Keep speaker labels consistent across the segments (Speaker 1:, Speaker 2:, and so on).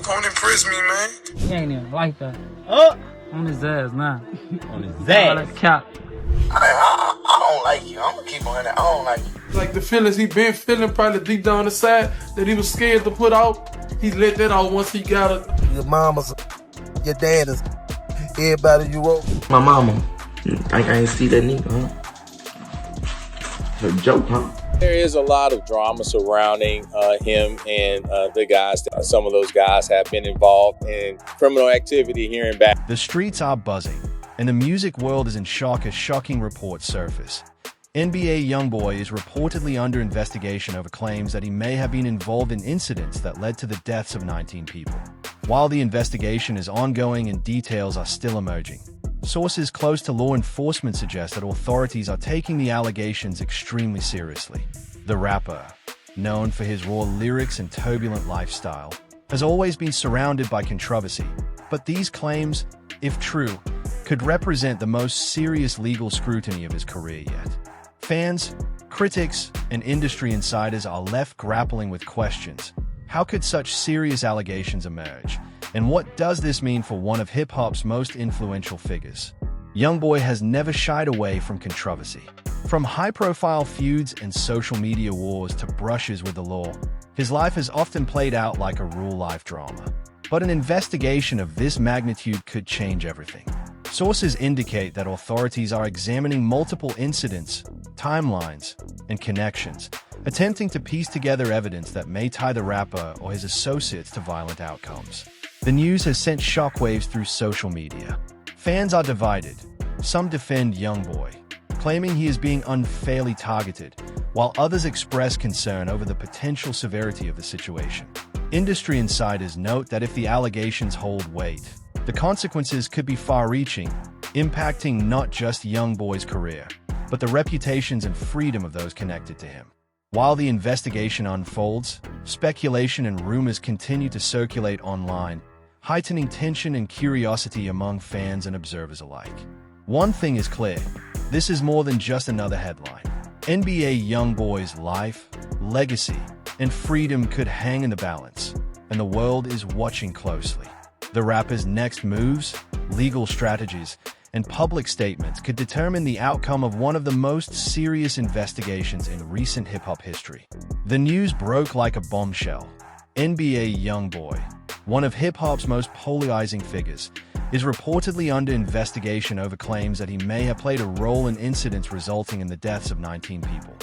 Speaker 1: Don't impress me, man.
Speaker 2: He ain't even like that.
Speaker 3: Oh!
Speaker 2: On his ass now.
Speaker 3: On his
Speaker 2: All that
Speaker 3: ass.
Speaker 2: cap.
Speaker 4: I don't like you. I'm gonna keep on it. I don't like you.
Speaker 1: Like the feelings he been feeling probably deep down inside that he was scared to put out, he let that out once he got it.
Speaker 4: Your mama's, your dad is, everybody you wrote.
Speaker 5: My mama, I ain't see that nigga, huh? A joke, huh?
Speaker 6: There is a lot of drama surrounding him and the guys. Some of those guys have been involved in criminal activity here in Baton.
Speaker 7: The streets are buzzing, and the music world is in shock as shocking reports surface. NBA YoungBoy is reportedly under investigation over claims that he may have been involved in incidents that led to the deaths of 19 people. While the investigation is ongoing and details are still emerging, sources close to law enforcement suggest that authorities are taking the allegations extremely seriously. The rapper, known for his raw lyrics and turbulent lifestyle, has always been surrounded by controversy, but these claims, if true, could represent the most serious legal scrutiny of his career yet. Fans, critics, and industry insiders are left grappling with questions. How could such serious allegations emerge? And what does this mean for one of hip-hop's most influential figures? YoungBoy has never shied away from controversy. From high-profile feuds and social media wars to brushes with the law, his life has often played out like a real-life drama. But an investigation of this magnitude could change everything. Sources indicate that authorities are examining multiple incidents, timelines, and connections, attempting to piece together evidence that may tie the rapper or his associates to violent outcomes. The news has sent shockwaves through social media. Fans are divided. Some defend YoungBoy, claiming he is being unfairly targeted, while others express concern over the potential severity of the situation. Industry insiders note that if the allegations hold weight, the consequences could be far-reaching, impacting not just YoungBoy's career, but the reputations and freedom of those connected to him. While the investigation unfolds, speculation and rumors continue to circulate online, heightening tension and curiosity among fans and observers alike. One thing is clear, this is more than just another headline. NBA YoungBoy's life, legacy, and freedom could hang in the balance, and the world is watching closely. The rapper's next moves, legal strategies, and public statements could determine the outcome of one of the most serious investigations in recent hip-hop history. The news broke like a bombshell. NBA YoungBoy, one of hip-hop's most polarizing figures, is reportedly under investigation over claims that he may have played a role in incidents resulting in the deaths of 19 people.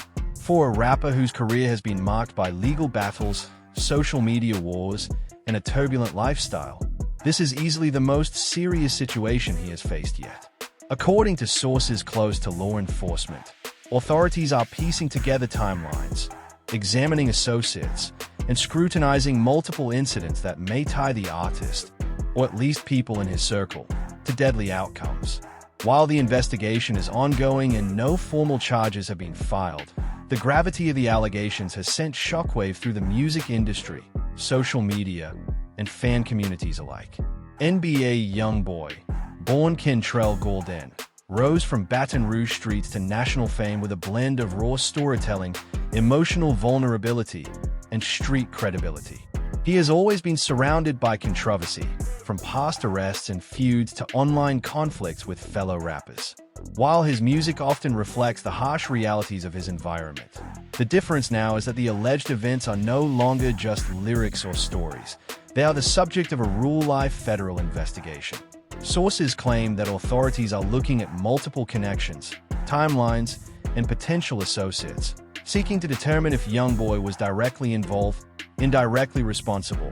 Speaker 7: For a rapper whose career has been marked by legal battles, social media wars, and a turbulent lifestyle, this is easily the most serious situation he has faced yet. According to sources close to law enforcement, authorities are piecing together timelines, examining associates, and scrutinizing multiple incidents that may tie the artist, or at least people in his circle, to deadly outcomes. While the investigation is ongoing and no formal charges have been filed, the gravity of the allegations has sent shockwaves through the music industry, social media, and fan communities alike. NBA YoungBoy, born Kentrell Gordon, rose from Baton Rouge streets to national fame with a blend of raw storytelling, emotional vulnerability, and street credibility. He has always been surrounded by controversy, from past arrests and feuds to online conflicts with fellow rappers. While his music often reflects the harsh realities of his environment, the difference now is that the alleged events are no longer just lyrics or stories. They are the subject of a real-life federal investigation. Sources claim that authorities are looking at multiple connections, timelines, and potential associates, seeking to determine if YoungBoy was directly involved, indirectly responsible,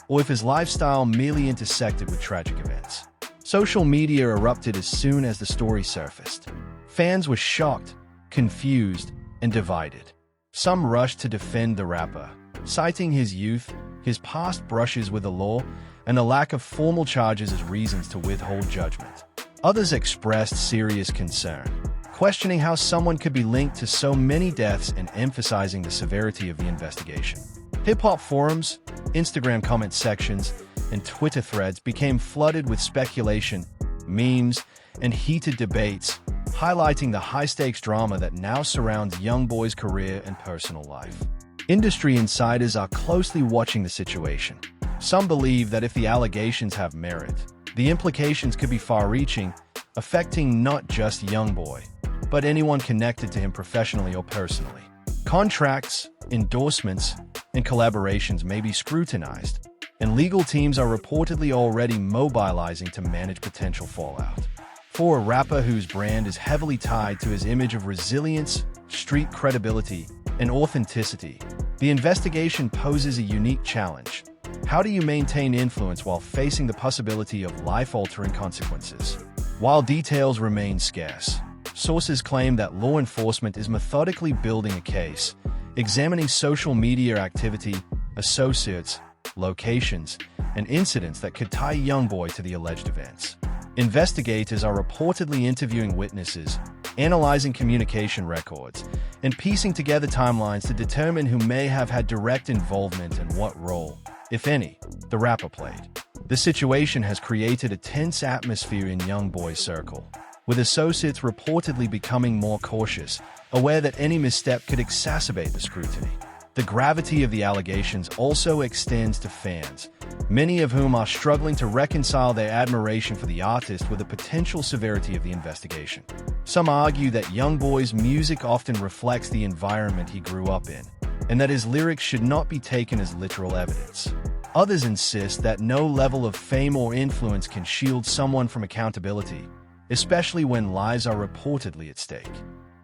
Speaker 7: or if his lifestyle merely intersected with tragic events. Social media erupted as soon as the story surfaced. Fans were shocked, confused, and divided. Some rushed to defend the rapper, citing his youth, his past brushes with the law, and the lack of formal charges as reasons to withhold judgment. Others expressed serious concern, questioning how someone could be linked to so many deaths and emphasizing the severity of the investigation. Hip-hop forums, Instagram comment sections, and Twitter threads became flooded with speculation, memes, and heated debates, highlighting the high-stakes drama that now surrounds YoungBoy's career and personal life. Industry insiders are closely watching the situation, Some believe that if the allegations have merit, the implications could be far-reaching, affecting not just YoungBoy, but anyone connected to him professionally or personally. Contracts, endorsements, and collaborations may be scrutinized, and legal teams are reportedly already mobilizing to manage potential fallout. For a rapper whose brand is heavily tied to his image of resilience, street credibility, and authenticity, the investigation poses a unique challenge. How do you maintain influence while facing the possibility of life-altering consequences? While details remain scarce, sources claim that law enforcement is methodically building a case, examining social media activity, associates, locations, and incidents that could tie YoungBoy to the alleged events. Investigators are reportedly interviewing witnesses, analyzing communication records, and piecing together timelines to determine who may have had direct involvement and what role, if any, the rapper played. The situation has created a tense atmosphere in YoungBoy's circle, with associates reportedly becoming more cautious, aware that any misstep could exacerbate the scrutiny. The gravity of the allegations also extends to fans, many of whom are struggling to reconcile their admiration for the artist with the potential severity of the investigation. Some argue that YoungBoy's music often reflects the environment he grew up in, and that his lyrics should not be taken as literal evidence. Others insist that no level of fame or influence can shield someone from accountability, especially when lives are reportedly at stake.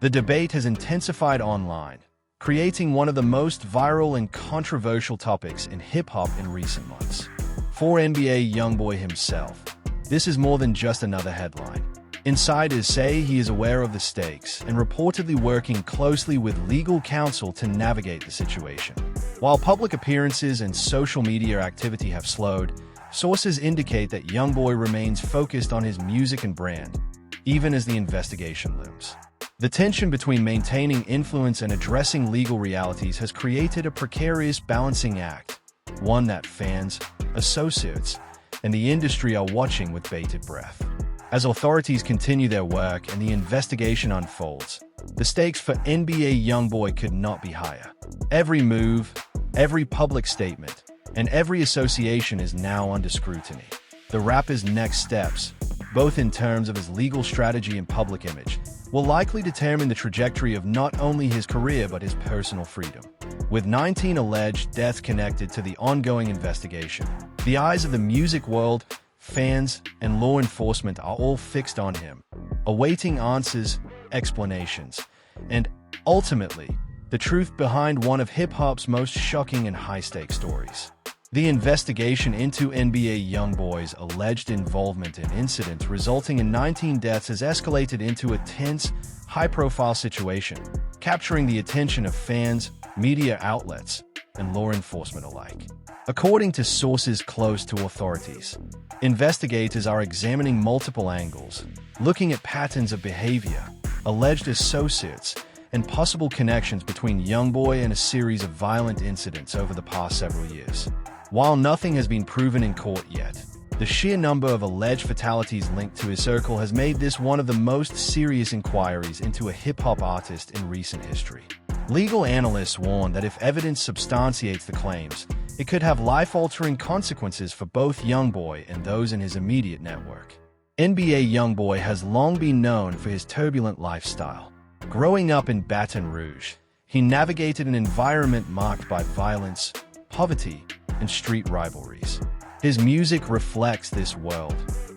Speaker 7: The debate has intensified online, creating one of the most viral and controversial topics in hip-hop in recent months. For NBA YoungBoy himself, this is more than just another headline. Insiders say he is aware of the stakes and reportedly working closely with legal counsel to navigate the situation. While public appearances and social media activity have slowed, sources indicate that YoungBoy remains focused on his music and brand, even as the investigation looms. The tension between maintaining influence and addressing legal realities has created a precarious balancing act, one that fans, associates, and the industry are watching with bated breath. As authorities continue their work and the investigation unfolds, the stakes for NBA YoungBoy could not be higher. Every move, every public statement, and every association is now under scrutiny. The rapper's next steps, both in terms of his legal strategy and public image, will likely determine the trajectory of not only his career but his personal freedom. With 19 alleged deaths connected to the ongoing investigation, the eyes of the music world, fans, and law enforcement are all fixed on him, awaiting answers, explanations, and, ultimately, the truth behind one of hip-hop's most shocking and high-stakes stories. The investigation into NBA YoungBoy's alleged involvement in incidents resulting in 19 deaths has escalated into a tense, high-profile situation, capturing the attention of fans, media outlets, and law enforcement alike. According to sources close to authorities, investigators are examining multiple angles, looking at patterns of behavior, alleged associates, and possible connections between YoungBoy and a series of violent incidents over the past several years. While nothing has been proven in court yet, the sheer number of alleged fatalities linked to his circle has made this one of the most serious inquiries into a hip-hop artist in recent history. Legal analysts warn that if evidence substantiates the claims, it could have life-altering consequences for both YoungBoy and those in his immediate network. NBA YoungBoy has long been known for his turbulent lifestyle. Growing up in Baton Rouge, he navigated an environment marked by violence, poverty, and street rivalries. His music reflects this world,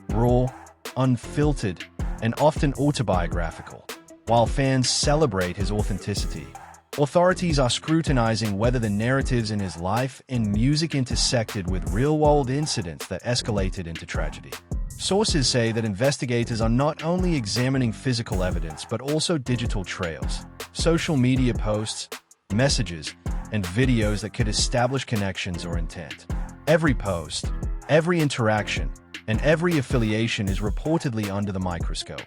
Speaker 7: raw, unfiltered, and often autobiographical. While fans celebrate his authenticity, authorities are scrutinizing whether the narratives in his life and music intersected with real-world incidents that escalated into tragedy. Sources say that investigators are not only examining physical evidence but also digital trails, social media posts, messages, and videos that could establish connections or intent. Every post, every interaction, and every affiliation is reportedly under the microscope.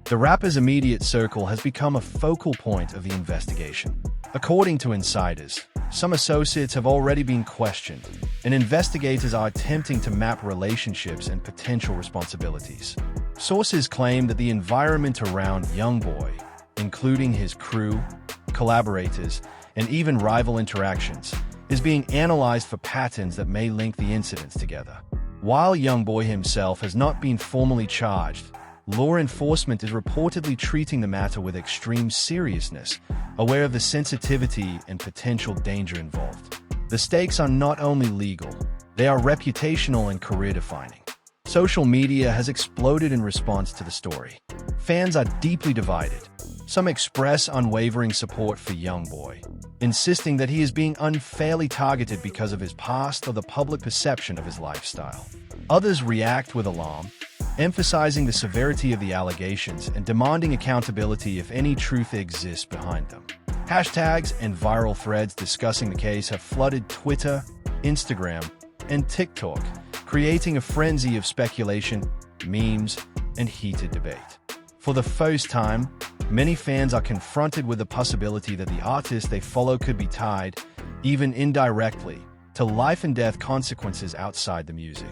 Speaker 7: The rapper's immediate circle has become a focal point of the investigation. According to insiders, some associates have already been questioned, and investigators are attempting to map relationships and potential responsibilities. Sources claim that the environment around YoungBoy, including his crew, collaborators, and even rival interactions, is being analyzed for patterns that may link the incidents together. While YoungBoy himself has not been formally charged, law enforcement is reportedly treating the matter with extreme seriousness, aware of the sensitivity and potential danger involved. The stakes are not only legal, they are reputational and career-defining. Social media has exploded in response to the story. Fans are deeply divided. Some express unwavering support for YoungBoy, insisting that he is being unfairly targeted because of his past or the public perception of his lifestyle. Others react with alarm, emphasizing the severity of the allegations and demanding accountability if any truth exists behind them. Hashtags and viral threads discussing the case have flooded Twitter, Instagram, and TikTok, creating a frenzy of speculation, memes, and heated debate. For the first time, many fans are confronted with the possibility that the artist they follow could be tied, even indirectly, to life-and-death consequences outside the music.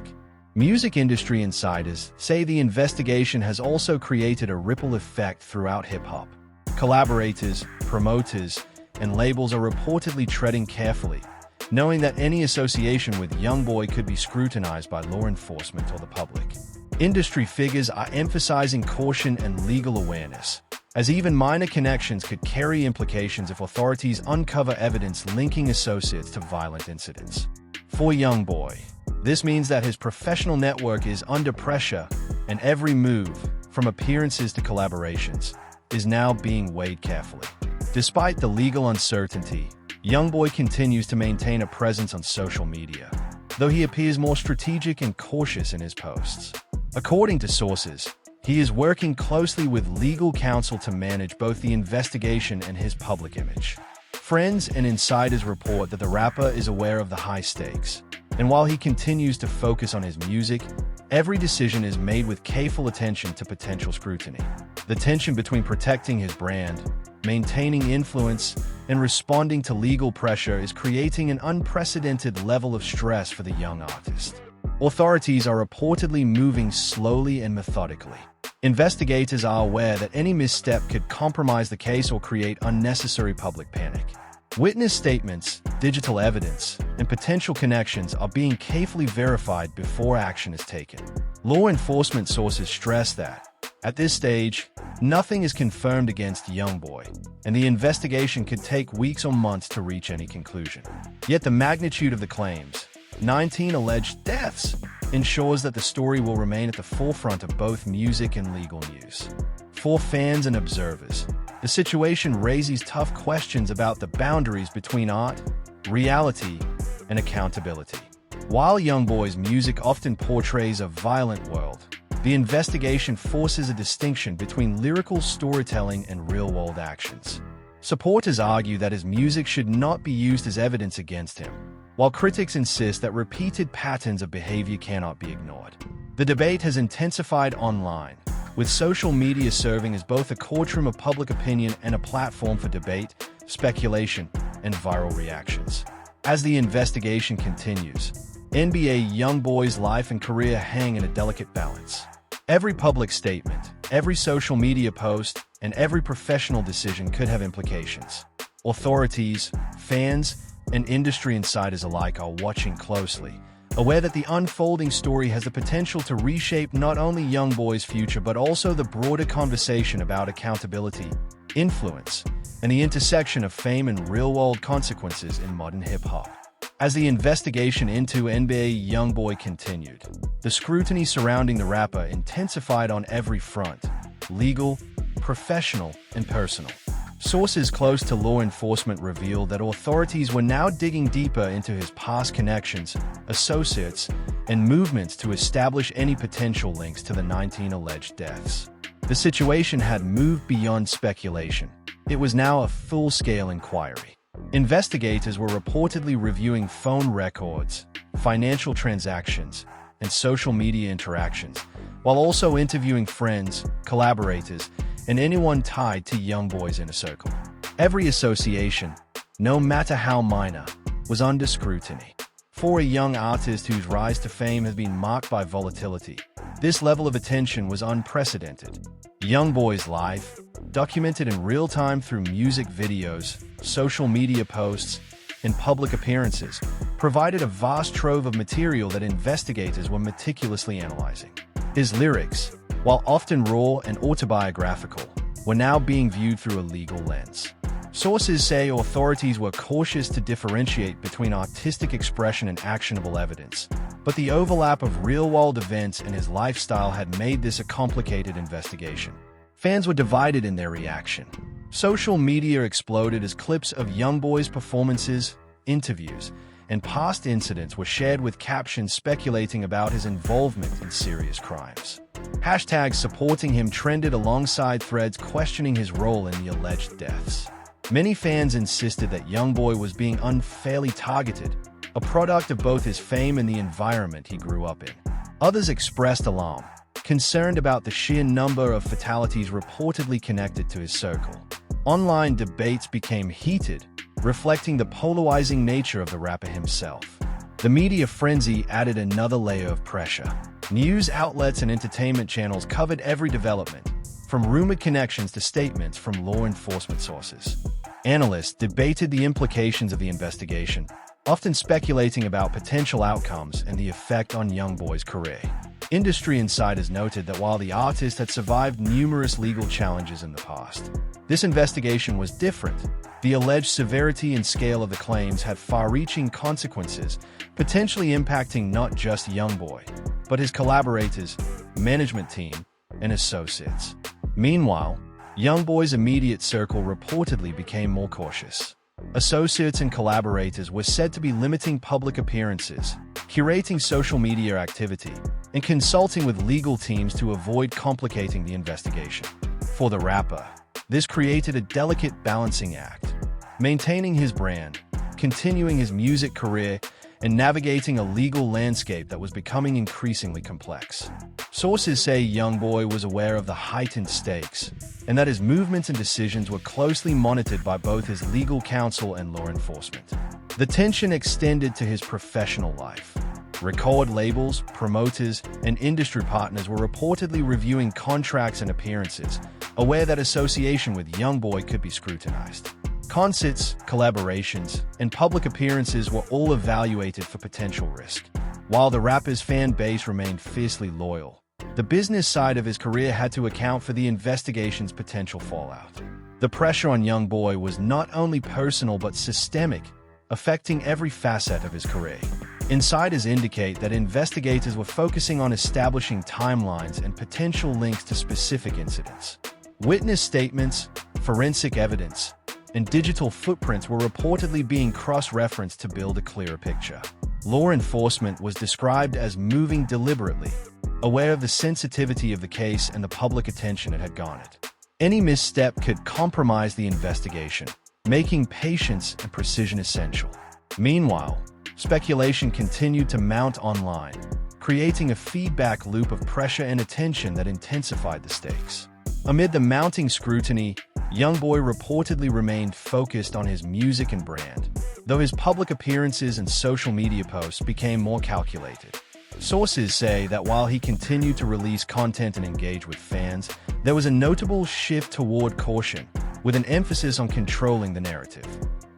Speaker 7: Music industry insiders say the investigation has also created a ripple effect throughout hip-hop. Collaborators, promoters, and labels are reportedly treading carefully, knowing that any association with YoungBoy could be scrutinized by law enforcement or the public. Industry figures are emphasizing caution and legal awareness, as even minor connections could carry implications if authorities uncover evidence linking associates to violent incidents. For YoungBoy, this means that his professional network is under pressure, and every move, from appearances to collaborations, is now being weighed carefully. Despite the legal uncertainty, YoungBoy continues to maintain a presence on social media, though he appears more strategic and cautious in his posts. According to sources, he is working closely with legal counsel to manage both the investigation and his public image. Friends and insiders report that the rapper is aware of the high stakes, and while he continues to focus on his music, every decision is made with careful attention to potential scrutiny. The tension between protecting his brand, maintaining influence, and responding to legal pressure is creating an unprecedented level of stress for the young artist. Authorities are reportedly moving slowly and methodically. Investigators are aware that any misstep could compromise the case or create unnecessary public panic. Witness statements, digital evidence, and potential connections are being carefully verified before action is taken. Law enforcement sources stress that, at this stage, nothing is confirmed against YoungBoy, and the investigation could take weeks or months to reach any conclusion. Yet the magnitude of the claims, 19 alleged deaths, ensures that the story will remain at the forefront of both music and legal news. For fans and observers, the situation raises tough questions about the boundaries between art, reality, and accountability. While YoungBoy's music often portrays a violent world, the investigation forces a distinction between lyrical storytelling and real-world actions. Supporters argue that his music should not be used as evidence against him, while critics insist that repeated patterns of behavior cannot be ignored. The debate has intensified online, with social media serving as both a courtroom of public opinion and a platform for debate, speculation, and viral reactions. As the investigation continues, NBA YoungBoy's life and career hang in a delicate balance. Every public statement, every social media post, and every professional decision could have implications. Authorities, fans, and industry insiders alike are watching closely, aware that the unfolding story has the potential to reshape not only YoungBoy's future but also the broader conversation about accountability, influence, and the intersection of fame and real-world consequences in modern hip-hop. As the investigation into NBA YoungBoy continued, the scrutiny surrounding the rapper intensified on every front: legal, professional, and personal. Sources close to law enforcement revealed that authorities were now digging deeper into his past connections, associates, and movements to establish any potential links to the 19 alleged deaths. The situation had moved beyond speculation. It was now a full-scale inquiry. Investigators were reportedly reviewing phone records, financial transactions, and social media interactions, while also interviewing friends, collaborators, and anyone tied to YoungBoy's inner circle. Every association, no matter how minor, was under scrutiny. For a young artist whose rise to fame has been marked by volatility, this level of attention was unprecedented. YoungBoy's life, documented in real time through music videos, social media posts, in public appearances, provided a vast trove of material that investigators were meticulously analyzing. His lyrics, while often raw and autobiographical, were now being viewed through a legal lens. Sources say authorities were cautious to differentiate between artistic expression and actionable evidence, but the overlap of real-world events and his lifestyle had made this a complicated investigation. Fans were divided in their reaction. Social media exploded as clips of YoungBoy's performances, interviews, and past incidents were shared with captions speculating about his involvement in serious crimes. Hashtags supporting him trended alongside threads questioning his role in the alleged deaths. Many fans insisted that YoungBoy was being unfairly targeted, a product of both his fame and the environment he grew up in. Others expressed alarm, concerned about the sheer number of fatalities reportedly connected to his circle. Online debates became heated, reflecting the polarizing nature of the rapper himself. The media frenzy added another layer of pressure. News outlets and entertainment channels covered every development, from rumored connections to statements from law enforcement sources. Analysts debated the implications of the investigation, often speculating about potential outcomes and the effect on YoungBoy's career. Industry insiders noted that while the artist had survived numerous legal challenges in the past, this investigation was different. The alleged severity and scale of the claims had far-reaching consequences, potentially impacting not just YoungBoy, but his collaborators, management team, and associates. Meanwhile, YoungBoy's immediate circle reportedly became more cautious. Associates and collaborators were said to be limiting public appearances, curating social media activity, and consulting with legal teams to avoid complicating the investigation. For the rapper, this created a delicate balancing act, maintaining his brand, continuing his music career, and navigating a legal landscape that was becoming increasingly complex. Sources say YoungBoy was aware of the heightened stakes, and that his movements and decisions were closely monitored by both his legal counsel and law enforcement. The tension extended to his professional life. Record labels, promoters, and industry partners were reportedly reviewing contracts and appearances, aware that association with YoungBoy could be scrutinized. Concerts, collaborations, and public appearances were all evaluated for potential risk. While the rapper's fan base remained fiercely loyal, the business side of his career had to account for the investigation's potential fallout. The pressure on YoungBoy was not only personal but systemic, affecting every facet of his career. Insiders indicate that investigators were focusing on establishing timelines and potential links to specific incidents. Witness statements, forensic evidence, and digital footprints were reportedly being cross-referenced to build a clearer picture. Law enforcement was described as moving deliberately, aware of the sensitivity of the case and the public attention it had garnered. Any misstep could compromise the investigation, making patience and precision essential. Meanwhile, speculation continued to mount online, creating a feedback loop of pressure and attention that intensified the stakes. Amid the mounting scrutiny, YoungBoy reportedly remained focused on his music and brand, though his public appearances and social media posts became more calculated. Sources say that while he continued to release content and engage with fans, there was a notable shift toward caution, with an emphasis on controlling the narrative.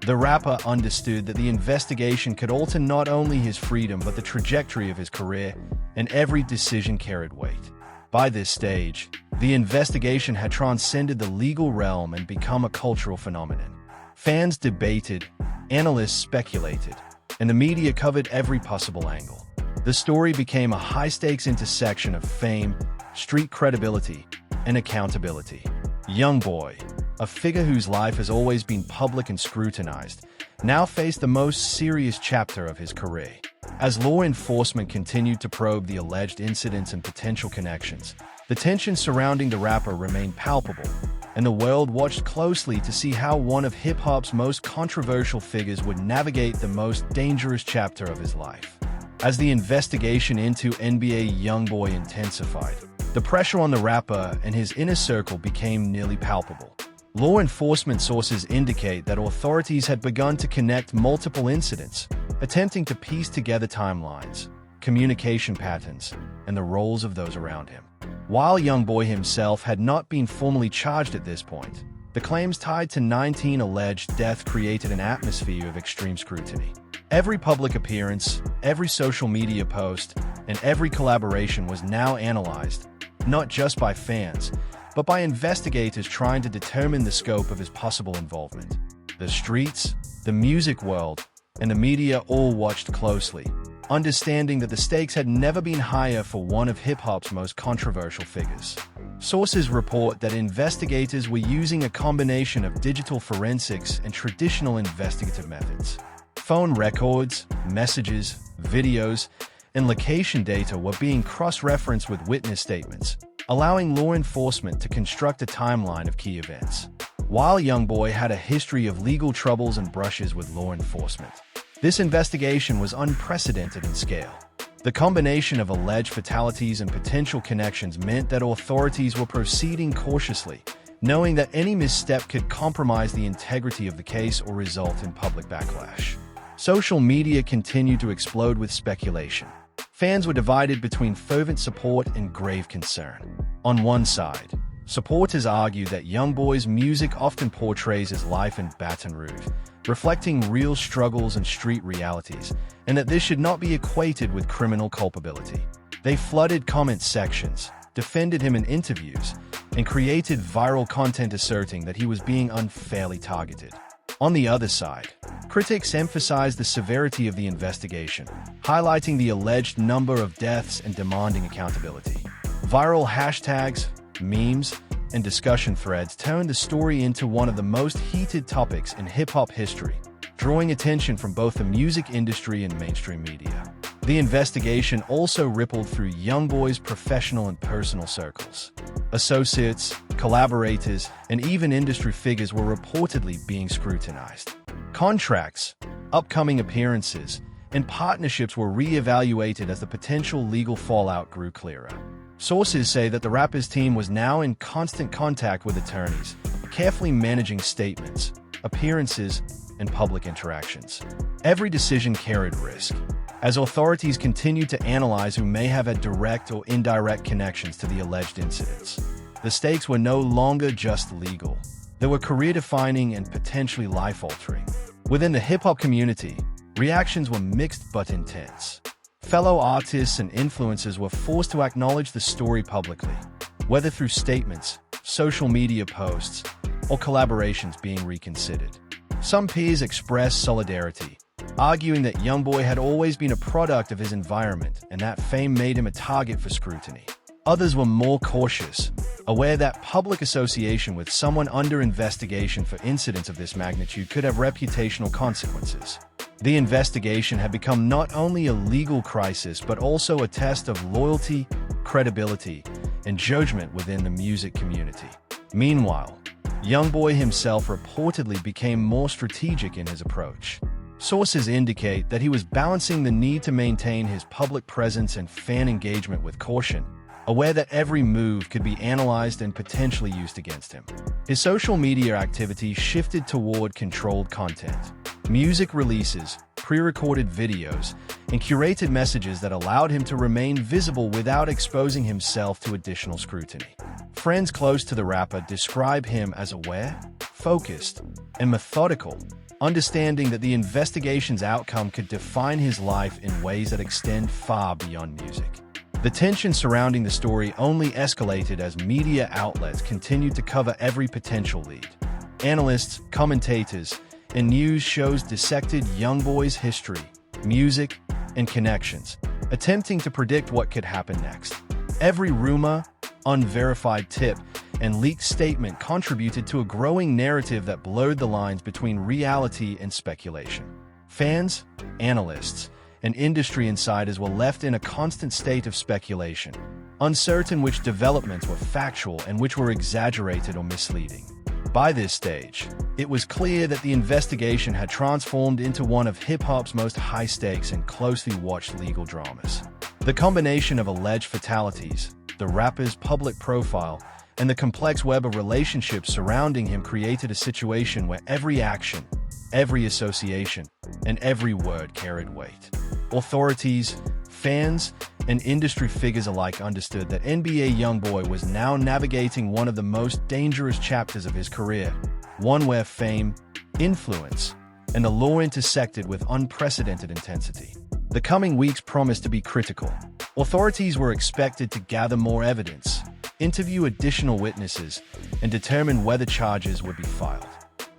Speaker 7: The rapper understood that the investigation could alter not only his freedom but the trajectory of his career, and every decision carried weight. By this stage, the investigation had transcended the legal realm and become a cultural phenomenon. Fans debated, analysts speculated, and the media covered every possible angle. The story became a high-stakes intersection of fame, street credibility, and accountability. YoungBoy, a figure whose life has always been public and scrutinized, now faced the most serious chapter of his career. As law enforcement continued to probe the alleged incidents and potential connections, the tension surrounding the rapper remained palpable, and the world watched closely to see how one of hip-hop's most controversial figures would navigate the most dangerous chapter of his life. As the investigation into NBA YoungBoy intensified, the pressure on the rapper and his inner circle became nearly palpable. Law enforcement sources indicate that authorities had begun to connect multiple incidents, attempting to piece together timelines, communication patterns, and the roles of those around him. While YoungBoy himself had not been formally charged at this point, The claims tied to 19 alleged deaths created an atmosphere of extreme scrutiny. Every public appearance, every social media post, and every collaboration was now analyzed, not just by fans, but by investigators trying to determine the scope of his possible involvement. The streets, the music world, and the media all watched closely, understanding that the stakes had never been higher for one of hip-hop's most controversial figures. Sources report that investigators were using a combination of digital forensics and traditional investigative methods. Phone records, messages, videos, and location data were being cross-referenced with witness statements, allowing law enforcement to construct a timeline of key events. While YoungBoy had a history of legal troubles and brushes with law enforcement, this investigation was unprecedented in scale. The combination of alleged fatalities and potential connections meant that authorities were proceeding cautiously, knowing that any misstep could compromise the integrity of the case or result in public backlash. Social media continued to explode with speculation. Fans were divided between fervent support and grave concern. On one side, supporters argued that YoungBoy's music often portrays his life in Baton Rouge, reflecting real struggles and street realities, and that this should not be equated with criminal culpability. They flooded comment sections, defended him in interviews, and created viral content asserting that he was being unfairly targeted. On the other side, critics emphasized the severity of the investigation, highlighting the alleged number of deaths and demanding accountability. Viral hashtags, memes, and discussion threads turned the story into one of the most heated topics in hip-hop history, drawing attention from both the music industry and mainstream media. The investigation also rippled through YoungBoy's professional and personal circles. Associates, collaborators, and even industry figures were reportedly being scrutinized. Contracts, upcoming appearances, and partnerships were re-evaluated as the potential legal fallout grew clearer. Sources say that the rapper's team was now in constant contact with attorneys, carefully managing statements, appearances, and public interactions. Every decision carried risk, as authorities continued to analyze who may have had direct or indirect connections to the alleged incidents. The stakes were no longer just legal. They were career-defining and potentially life-altering. Within the hip-hop community, reactions were mixed but intense. Fellow artists and influencers were forced to acknowledge the story publicly, whether through statements, social media posts, or collaborations being reconsidered. Some peers expressed solidarity, arguing that YoungBoy had always been a product of his environment and that fame made him a target for scrutiny. Others were more cautious, aware that public association with someone under investigation for incidents of this magnitude could have reputational consequences. The investigation had become not only a legal crisis but also a test of loyalty, credibility, and judgment within the music community. Meanwhile, YoungBoy himself reportedly became more strategic in his approach. Sources indicate that he was balancing the need to maintain his public presence and fan engagement with caution, aware that every move could be analyzed and potentially used against him. His social media activity shifted toward controlled content, music releases, pre-recorded videos, and curated messages that allowed him to remain visible without exposing himself to additional scrutiny. Friends close to the rapper describe him as aware, focused, and methodical, understanding that the investigation's outcome could define his life in ways that extend far beyond music. The tension surrounding the story only escalated as media outlets continued to cover every potential lead. Analysts, commentators, and news shows dissected YoungBoy's history, music, and connections, attempting to predict what could happen next. Every rumor, unverified tip, and leaked statement contributed to a growing narrative that blurred the lines between reality and speculation. Fans, analysts, and industry insiders were left in a constant state of speculation, uncertain which developments were factual and which were exaggerated or misleading. By this stage, it was clear that the investigation had transformed into one of hip-hop's most high-stakes and closely watched legal dramas. The combination of alleged fatalities, the rapper's public profile, and the complex web of relationships surrounding him created a situation where every action, every association, and every word carried weight. Authorities, fans, and industry figures alike understood that NBA YoungBoy was now navigating one of the most dangerous chapters of his career, one where fame, influence, and the law intersected with unprecedented intensity. The coming weeks promised to be critical. Authorities were expected to gather more evidence, interview additional witnesses, and determine whether charges would be filed.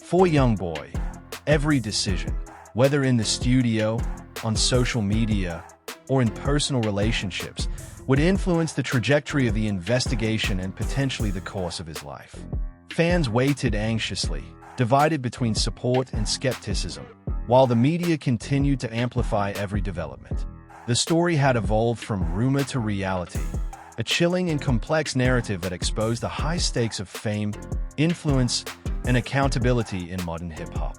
Speaker 7: For YoungBoy, every decision, whether in the studio, on social media, or in personal relationships, would influence the trajectory of the investigation and potentially the course of his life. Fans waited anxiously, divided between support and skepticism, while the media continued to amplify every development. The story had evolved from rumor to reality, a chilling and complex narrative that exposed the high stakes of fame, influence, and accountability in modern hip-hop.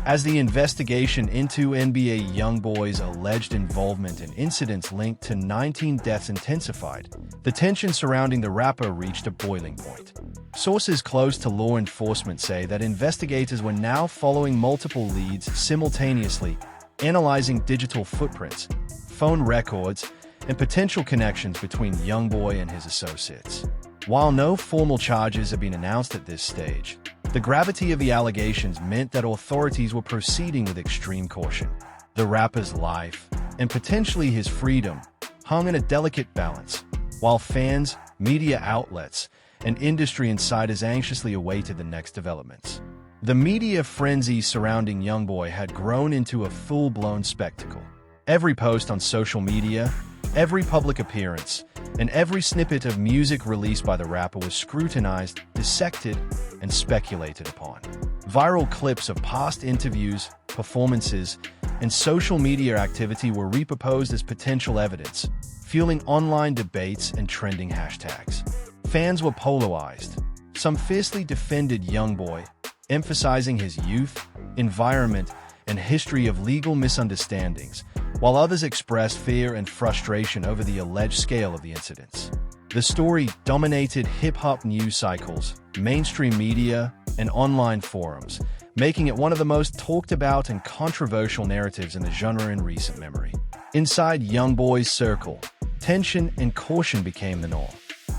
Speaker 7: As the investigation into NBA YoungBoy's alleged involvement in incidents linked to 19 deaths intensified, the tension surrounding the rapper reached a boiling point. Sources close to law enforcement say that investigators were now following multiple leads simultaneously, analyzing digital footprints, phone records, and potential connections between YoungBoy and his associates. While no formal charges have been announced at this stage, the gravity of the allegations meant that authorities were proceeding with extreme caution. The rapper's life, and potentially his freedom, hung in a delicate balance, while fans, media outlets, and industry insiders anxiously awaited the next developments. The media frenzy surrounding YoungBoy had grown into a full-blown spectacle. Every post on social media, every public appearance, and every snippet of music released by the rapper was scrutinized, dissected, and speculated upon. Viral clips of past interviews, performances, and social media activity were reproposed as potential evidence, fueling online debates and trending hashtags. Fans were polarized. Some fiercely defended YoungBoy, emphasizing his youth, environment, and history of legal misunderstandings, while others expressed fear and frustration over the alleged scale of the incidents. The story dominated hip-hop news cycles, mainstream media, and online forums, making it one of the most talked about and controversial narratives in the genre in recent memory. Inside YoungBoy's circle, tension and caution became the norm.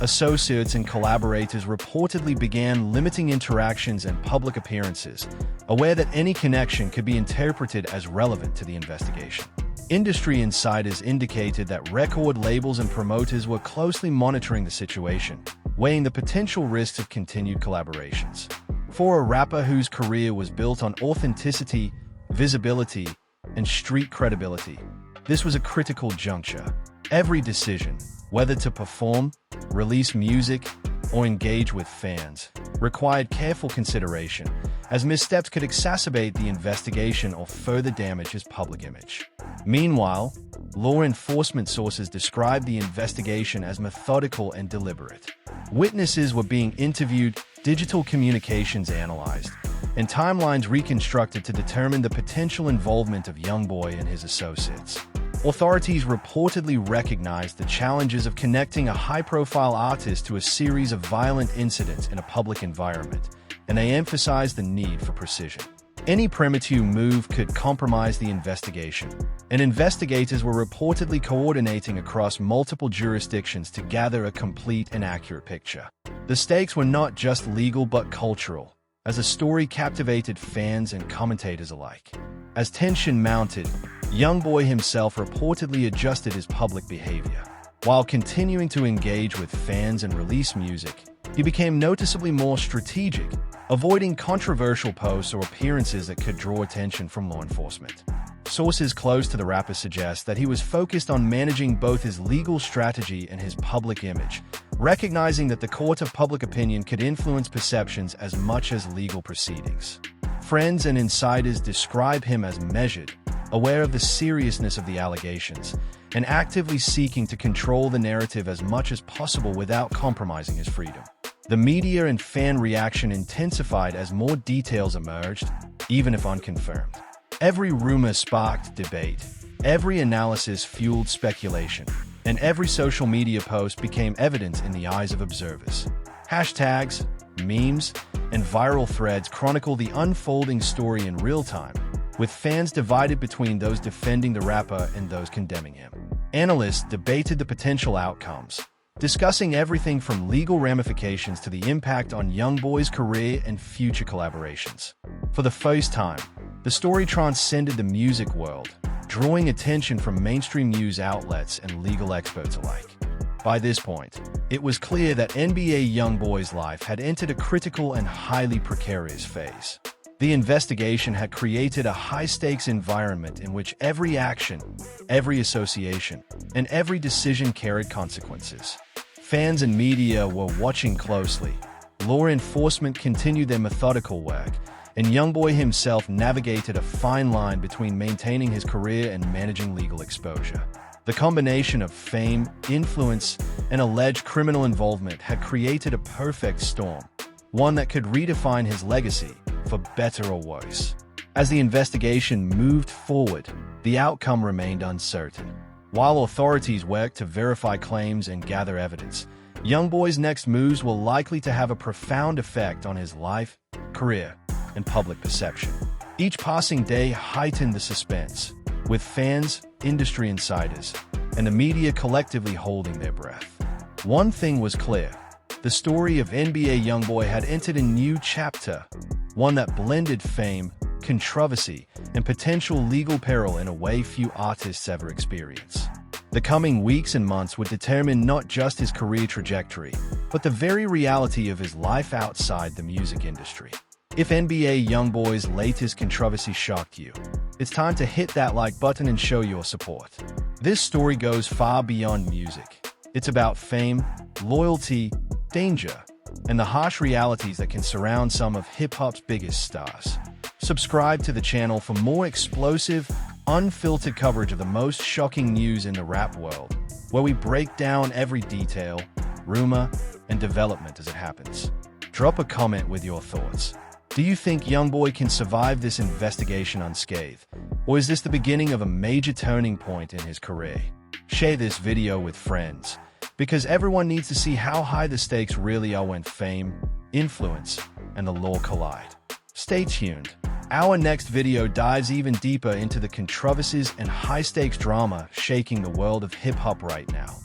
Speaker 7: Associates and collaborators reportedly began limiting interactions and public appearances, aware that any connection could be interpreted as relevant to the investigation. Industry insiders indicated that record labels and promoters were closely monitoring the situation, weighing the potential risks of continued collaborations. For a rapper whose career was built on authenticity, visibility, and street credibility, this was a critical juncture. Every decision, whether to perform, release music, or engage with fans, required careful consideration, as missteps could exacerbate the investigation or further damage his public image. Meanwhile, law enforcement sources described the investigation as methodical and deliberate. Witnesses were being interviewed, digital communications analyzed, and timelines reconstructed to determine the potential involvement of YoungBoy and his associates. Authorities reportedly recognized the challenges of connecting a high-profile artist to a series of violent incidents in a public environment, and they emphasized the need for precision. Any premature move could compromise the investigation, and investigators were reportedly coordinating across multiple jurisdictions to gather a complete and accurate picture. The stakes were not just legal but cultural, as the story captivated fans and commentators alike. As tension mounted, YoungBoy himself reportedly adjusted his public behavior. While continuing to engage with fans and release music, he became noticeably more strategic, avoiding controversial posts or appearances that could draw attention from law enforcement. Sources close to the rapper suggest that he was focused on managing both his legal strategy and his public image, recognizing that the court of public opinion could influence perceptions as much as legal proceedings. Friends and insiders describe him as measured, aware of the seriousness of the allegations, and actively seeking to control the narrative as much as possible without compromising his freedom. The media and fan reaction intensified as more details emerged, even if unconfirmed. Every rumor sparked debate, every analysis fueled speculation, and every social media post became evidence in the eyes of observers. Hashtags, memes, and viral threads chronicle the unfolding story in real time, with fans divided between those defending the rapper and those condemning him. Analysts debated the potential outcomes, discussing everything from legal ramifications to the impact on YoungBoy's career and future collaborations. For the first time, the story transcended the music world, drawing attention from mainstream news outlets and legal experts alike. By this point, it was clear that NBA YoungBoy's life had entered a critical and highly precarious phase. The investigation had created a high-stakes environment in which every action, every association, and every decision carried consequences. Fans and media were watching closely. Law enforcement continued their methodical work, and YoungBoy himself navigated a fine line between maintaining his career and managing legal exposure. The combination of fame, influence, and alleged criminal involvement had created a perfect storm, one that could redefine his legacy, for better or worse. As the investigation moved forward, the outcome remained uncertain. While authorities worked to verify claims and gather evidence, YoungBoy's next moves were likely to have a profound effect on his life, career, and public perception. Each passing day heightened the suspense, with fans, industry insiders, and the media collectively holding their breath. One thing was clear: the story of NBA YoungBoy had entered a new chapter, one that blended fame, controversy, and potential legal peril in a way few artists ever experience. The coming weeks and months would determine not just his career trajectory, but the very reality of his life outside the music industry. If NBA YoungBoy's latest controversy shocked you, it's time to hit that like button and show your support. This story goes far beyond music. It's about fame, loyalty, danger, and the harsh realities that can surround some of hip-hop's biggest stars. Subscribe to the channel for more explosive, unfiltered coverage of the most shocking news in the rap world, where we break down every detail, rumor, and development as it happens. Drop a comment with your thoughts. Do you think YoungBoy can survive this investigation unscathed? Or is this the beginning of a major turning point in his career? Share this video with friends, because everyone needs to see how high the stakes really are when fame, influence, and the law collide. Stay tuned. Our next video dives even deeper into the controversies and high-stakes drama shaking the world of hip-hop right now.